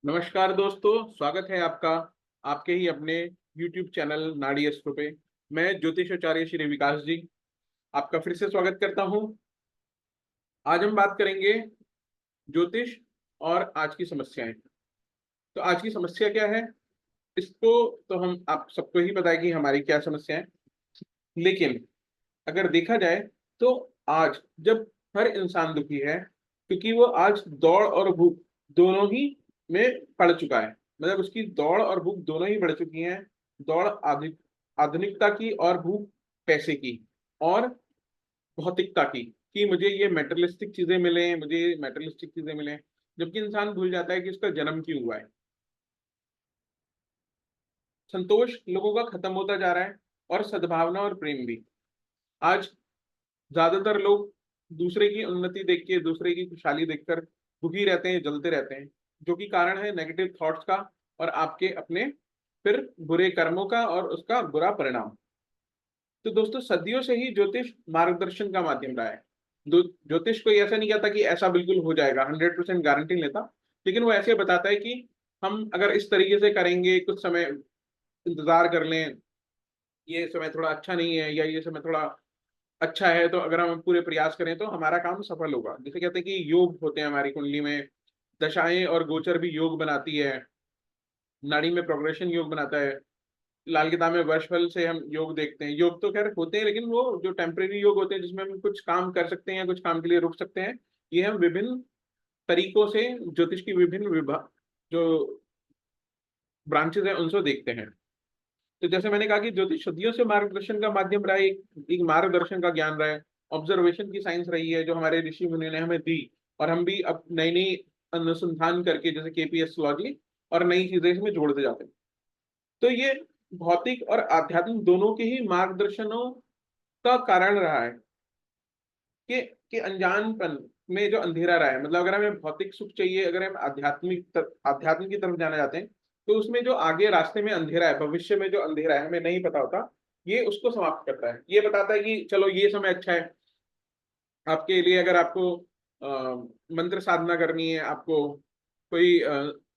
नमस्कार दोस्तों, स्वागत है आपका आपके ही अपने YouTube चैनल नाड़ी एस्ट्रो पे। मैं ज्योतिषाचार्य श्री विकास जी आपका फिर से स्वागत करता हूं। आज हम बात करेंगे ज्योतिष और आज की समस्याएं। तो आज की समस्या क्या है, इसको तो हम आप सबको ही पता है कि हमारी क्या समस्या है। लेकिन अगर देखा जाए तो आज जब हर इंसान दुखी है, क्योंकि वो आज दौड़ और भूख दोनों ही में पड़ चुका है। मतलब उसकी दौड़ और भूख दोनों ही बढ़ चुकी हैं। दौड़ आधुनिकता की और भूख पैसे की और भौतिकता की, कि मुझे ये मेटेरियलिस्टिक चीजें मिले, मुझे मेटेरियलिस्टिक चीजें मिले। जबकि इंसान भूल जाता है कि उसका जन्म क्यों हुआ है। संतोष लोगों का खत्म होता जा रहा है और सद्भावना और प्रेम भी। आज ज्यादातर लोग दूसरे की उन्नति देख के, दूसरे की खुशहाली देखकर दुखी रहते हैं, जलते रहते हैं, जो कि कारण है नेगेटिव थॉट्स का और आपके अपने फिर बुरे कर्मों का और उसका बुरा परिणाम। तो दोस्तों, सदियों से ही ज्योतिष मार्गदर्शन का माध्यम रहा है। ज्योतिष कोई ऐसा नहीं कहता कि ऐसा बिल्कुल हो जाएगा, 100% गारंटी नहीं लेता। लेकिन वो ऐसे बताता है कि हम अगर इस तरीके से करेंगे, कुछ समय इंतजार कर लें, ये समय थोड़ा अच्छा नहीं है या ये समय थोड़ा अच्छा है, तो अगर हम पूरे प्रयास करें तो हमारा काम सफल होगा। जैसे कहते हैं कि योग होते हैं हमारी कुंडली में, दशाएं और गोचर भी योग बनाती है, नाड़ी में प्रोग्रेशन योग बनाता है। लाल किताब में वर्षफल से हम योग देखते हैं। योग तो खैर होते हैं, लेकिन वो जो टेम्परेरी योग होते हैं जिसमें हम कुछ काम कर सकते हैं, कुछ काम के लिए रुक सकते हैं। ये हम विभिन्न तरीकों से ज्योतिष की विभिन्न विभाग जो ब्रांचेस हैं उनसे देखते हैं। तो जैसे मैंने कहा कि ज्योतिष सदियों से मार्गदर्शन का माध्यम रहा है, एक मार्गदर्शन का ज्ञान रहा है, ऑब्जर्वेशन की साइंस रही है जो हमारे ऋषि मुनि ने हमें दी। और हम भी अब नई नई अनुसंधान करके, जैसे केपीएसलॉजी, और नई चीजें इसमें जोड़ते जाते हैं। तो ये भौतिक और आध्यात्मिक दोनों के ही मार्गदर्शनों का कारण रहा है कि अनजानपन में जो अंधेरा रहा है। मतलब अगर हमें भौतिक सुख चाहिए, अगर हम आध्यात्मिक की तरफ जाना चाहते हैं, तो उसमें जो आगे रास्ते में अंधेरा है, भविष्य में जो अंधेरा है हमें नहीं पता होता, ये उसको समाप्त करता है। ये बताता है कि चलो ये समय अच्छा है आपके लिए। अगर आपको मंत्र साधना करनी है, आपको कोई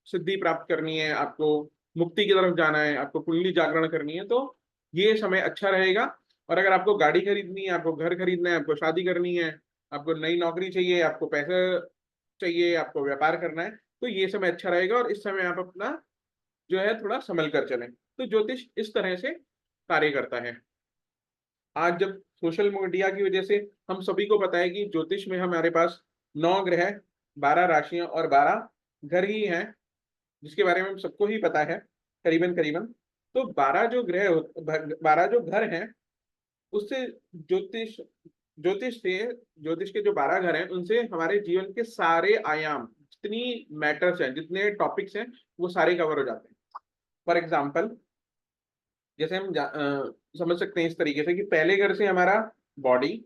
सिद्धि प्राप्त करनी है, आपको मुक्ति की तरफ जाना है, आपको कुंडली जागरण करनी है, तो ये समय अच्छा रहेगा। और अगर आपको गाड़ी खरीदनी है, आपको घर खरीदना है, आपको शादी करनी है, आपको नई नौकरी चाहिए, आपको पैसा चाहिए, आपको व्यापार करना है, तो ये समय अच्छा रहेगा। और इस समय आप अपना जो है थोड़ा संभल कर चलें। तो ज्योतिष इस तरह से कार्य करता है। आज जब सोशल मीडिया की वजह से हम सभी को पता है कि ज्योतिष में हमारे पास 9 ग्रह, 12 राशियां और 12 घर ही हैं, जिसके बारे में हम सबको ही पता है करीबन करीबन। तो 12 जो घर हैं, उससे ज्योतिष ज्योतिष से ज्योतिष के जो 12 घर हैं उनसे हमारे जीवन के सारे आयाम, जितनी मैटर्स हैं, जितने टॉपिक्स हैं, वो सारे कवर हो जाते हैं। फॉर एग्जाम्पल, जैसे हम समझ सकते हैं इस तरीके से कि पहले घर से हमारा बॉडी,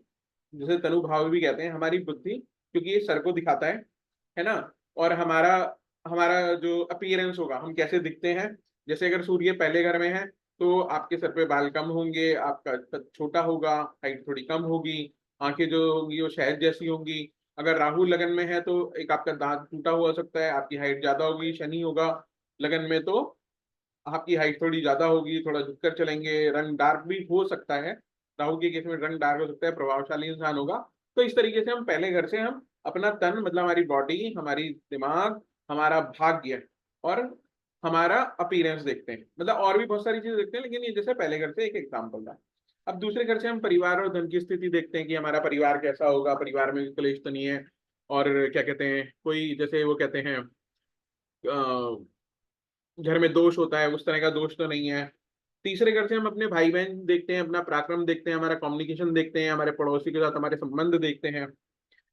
जिसे तनु भाव भी कहते हैं, हमारी बुद्धि, क्योंकि ये सर को दिखाता है ना। और हमारा हमारा जो अपीयरेंस होगा, हम कैसे दिखते हैं। जैसे अगर सूर्य पहले घर में है तो आपके सर पे बाल कम होंगे, आपका कद छोटा होगा, हाइट थोड़ी कम होगी, आंखें जो होंगी वो शहद जैसी होंगी। अगर राहु लगन में है तो एक आपका दांत टूटा हुआ हो सकता है, आपकी हाइट ज्यादा होगी। शनि होगा लगन में तो आपकी हाइट थोड़ी ज्यादा होगी, थोड़ा झुककर चलेंगे, रंग डार्क भी हो सकता है। राहु के केस में रंग डार्क हो सकता है, प्रभावशाली इंसान होगा। तो इस तरीके से हम पहले घर से हम अपना तन, मतलब हमारी बॉडी, हमारी दिमाग, हमारा भाग्य और हमारा अपीयरेंस देखते हैं। मतलब और भी बहुत सारी चीजें देखते हैं, लेकिन ये जैसे पहले घर से एक एग्जाम्पल था। अब दूसरे घर से हम परिवार और धन की स्थिति देखते हैं कि हमारा परिवार कैसा होगा, परिवार में कलेश तो नहीं है, और क्या कहते हैं, कोई जैसे वो कहते हैं घर में दोष होता है, उस तरह का दोष तो नहीं है। तीसरे घर से हम अपने भाई बहन देखते हैं, अपना पराक्रम देखते हैं, हमारा कम्युनिकेशन देखते हैं, हमारे पड़ोसी के साथ हमारे संबंध देखते हैं।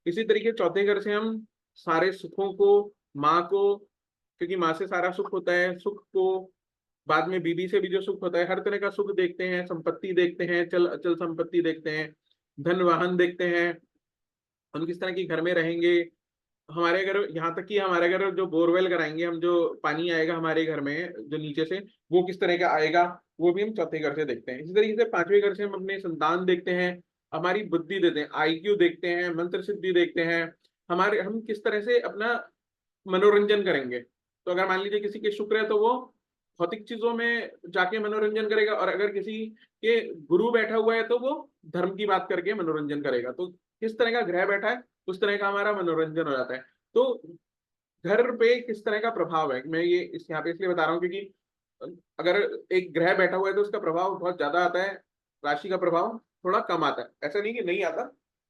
इसी तरीके चौथे घर से हम सारे सुखों को, माँ को, क्योंकि माँ से सारा सुख होता है, सुख को, बाद में बीबी से भी जो सुख होता है, हर तरह का सुख देखते हैं। संपत्ति देखते हैं, चल अचल संपत्ति देखते हैं, धन वाहन देखते हैं, हम किस तरह की घर में रहेंगे। हमारे घर, यहाँ तक कि हमारे घर जो बोरवेल कराएंगे हम, जो पानी आएगा हमारे घर में जो नीचे से, वो किस तरह का आएगा, वो भी हम चौथे घर से देखते हैं। इसी तरीके से पांचवें घर से हम अपने संतान देखते हैं, हमारी बुद्धि देखते हैं, आईक्यू देखते हैं, मंत्र सिद्धि देखते हैं, हमारे हम किस तरह से अपना मनोरंजन करेंगे। तो अगर मान लीजिए किसी के शुक्र है तो वो भौतिक चीजों में जाके मनोरंजन करेगा, और अगर किसी के गुरु बैठा हुआ है तो वो धर्म की बात करके मनोरंजन करेगा। तो किस तरह का ग्रह बैठा है उस तरह का हमारा मनोरंजन हो जाता है। तो घर पे किस तरह का प्रभाव है, मैं ये इस यहाँ पे इसलिए बता रहा हूँ क्योंकि अगर एक ग्रह बैठा हुआ है तो उसका प्रभाव बहुत ज्यादा आता है, राशि का प्रभाव थोड़ा कम आता है। ऐसा नहीं कि नहीं आता,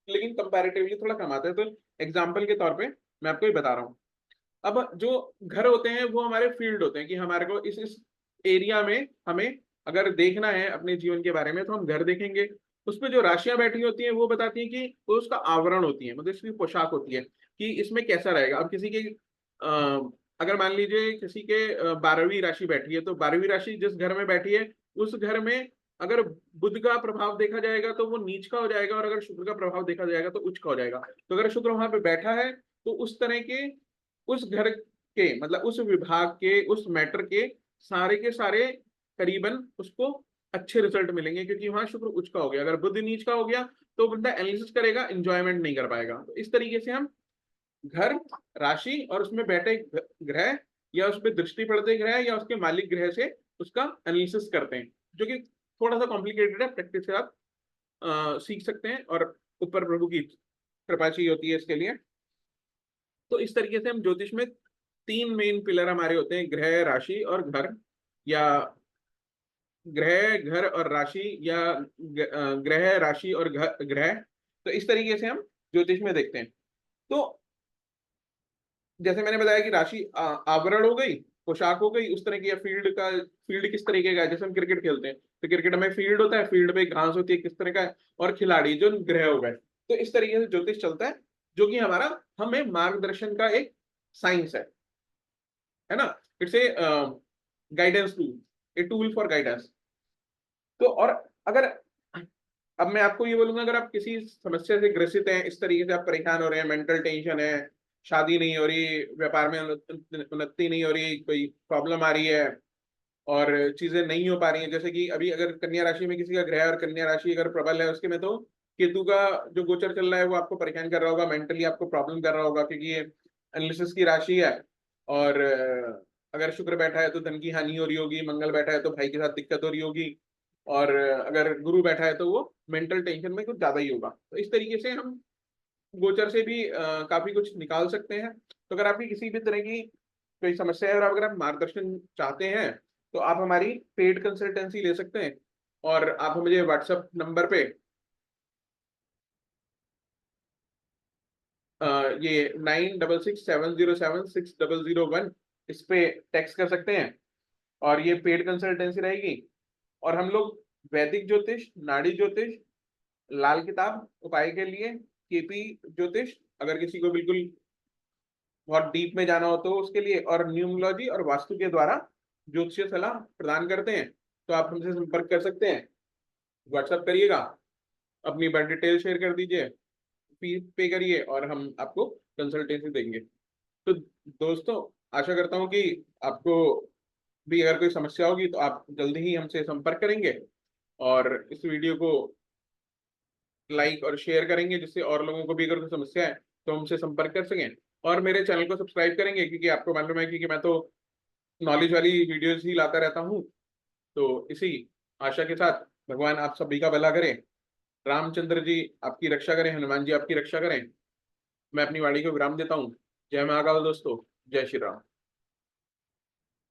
लेकिन कंपैरेटिवली थोड़ा कम आता है। तो एग्जाम्पल के तौर पे मैं आपको ये बता रहा हूँ। अब जो घर होते हैं वो हमारे फील्ड होते हैं कि हमारे को इस एरिया में हमें अगर देखना है अपने जीवन के बारे में तो हम घर देखेंगे। उसमें जो राशियां बैठी होती हैं वो बताती हैं कि वो उसका आवरण होती है, मतलब इसकी पोशाक होती है कि इसमें कैसा रहेगा। अब किसी के अगर मान लीजिए किसी के 12वीं राशि बैठी है, तो 12वीं राशि जिस घर में बैठी है उस घर में अगर बुध का प्रभाव देखा जाएगा तो वो नीच का हो जाएगा, और अगर शुक्र का प्रभाव देखा जाएगा तो उच्च का हो जाएगा। तो अगर शुक्र वहां पे बैठा है तो उस तरह के उस घर के, मतलब उस विभाग के, उस मैटर के सारे करीबन उसको अच्छे रिजल्ट मिलेंगे, क्योंकि वहां शुक्र उच्च का हो गया। अगर बुध नीच का हो गया तो बंदा एनालिसिस करेगा, एंजॉयमेंट नहीं कर पाएगा। तो इस तरीके से हम घर, राशि और उसमें बैठे ग्रह या उस पर दृष्टि पड़ते ग्रह या उसके मालिक ग्रह से उसका एनालिसिस करते हैं, जो कि थोड़ा सा कॉम्प्लिकेटेड है। प्रैक्टिस से आप सीख सकते हैं, और ऊपर प्रभु की कृपा चाहिए होती है इसके लिए। तो इस तरीके से हम ज्योतिष में 3 मेन पिलर हमारे होते हैं, ग्रह, राशि और घर, या ग्रह, घर और राशि, या ग्रह, राशि और ग्रह। तो इस तरीके से हम ज्योतिष में देखते हैं। तो जैसे मैंने बताया कि राशि आवरण हो गई, पोशाक हो गई, उस तरह की, या फील्ड किस तरीके का है। जैसे हम क्रिकेट खेलते हैं तो क्रिकेट में फील्ड होता है, फील्ड पे घास होती है, किस तरह का है, और खिलाड़ी जो ग्रह हो गए। तो इस तरीके से ज्योतिष चलता है, जो कि हमारा हमें मार्गदर्शन का एक साइंस है ना। It's a guidance tool, a tool for guidance. तो और अगर अब मैं आपको ये बोलूंगा, अगर आप किसी समस्या से ग्रसित हैं, इस तरीके से आप परेशान हो रहे हैं, मेंटल टेंशन है, शादी नहीं हो रही, व्यापार में उन्नति नहीं हो रही, कोई प्रॉब्लम आ रही है और चीजें नहीं हो पा रही हैं, जैसे कि अभी अगर कन्या राशि में किसी का ग्रह और कन्या राशि अगर प्रबल है उसके में, तो केतु का जो गोचर चल रहा है वो आपको परेशान कर रहा होगा, मेंटली आपको प्रॉब्लम कर रहा होगा, क्योंकि ये एनालिसिस की राशि है। और अगर शुक्र बैठा है तो धन की हानि हो रही होगी, मंगल बैठा है तो भाई के साथ दिक्कत हो रही होगी, और अगर गुरु बैठा है तो वो मेंटल टेंशन में कुछ ज्यादा ही होगा। तो इस तरीके से हम गोचर से भी काफी कुछ निकाल सकते हैं। तो अगर आपकी किसी भी तरह की कोई समस्या है और अगर आप मार्गदर्शन चाहते हैं तो आप हमारी पेड कंसल्टेंसी ले सकते हैं, और आप मुझे व्हाट्सएप नंबर पे ये 9667076001 इस पे टेक्स्ट कर सकते हैं, और ये पेड कंसल्टेंसी रहेगी। और हम लोग वैदिक ज्योतिष, नाड़ी ज्योतिष, लाल किताब उपाय के लिए, केपी ज्योतिष अगर किसी को बिल्कुल बहुत डीप में जाना हो तो उसके लिए, और न्यूमरोलॉजी और वास्तु के द्वारा ज्योतिषीय सलाह प्रदान करते हैं। तो आप हमसे संपर्क कर सकते हैं, व्हाट्सएप करिएगा, अपनी बैंक डिटेल शेयर कर दीजिए, फीस पे करिए, और हम आपको कंसल्टेंसी देंगे। तो दोस्तों, आशा करता हूँ कि आपको भी अगर कोई समस्या होगी तो आप जल्दी ही हमसे संपर्क करेंगे, और इस वीडियो को लाइक और शेयर करेंगे, जिससे और लोगों को भी अगर कोई समस्या है तो हमसे संपर्क कर सकें। और मेरे चैनल को सब्सक्राइब करेंगे, क्योंकि आपको मालूम है कि मैं तो नॉलेज वाली वीडियोस ही लाता रहता हूँ। तो इसी आशा के साथ भगवान आप सभी का भला करें, रामचंद्र जी आपकी रक्षा करें, हनुमान जी आपकी रक्षा करें। मैं अपनी वाणी को विराम देता हूँ। जय महाकाल दोस्तों, जय श्री राम।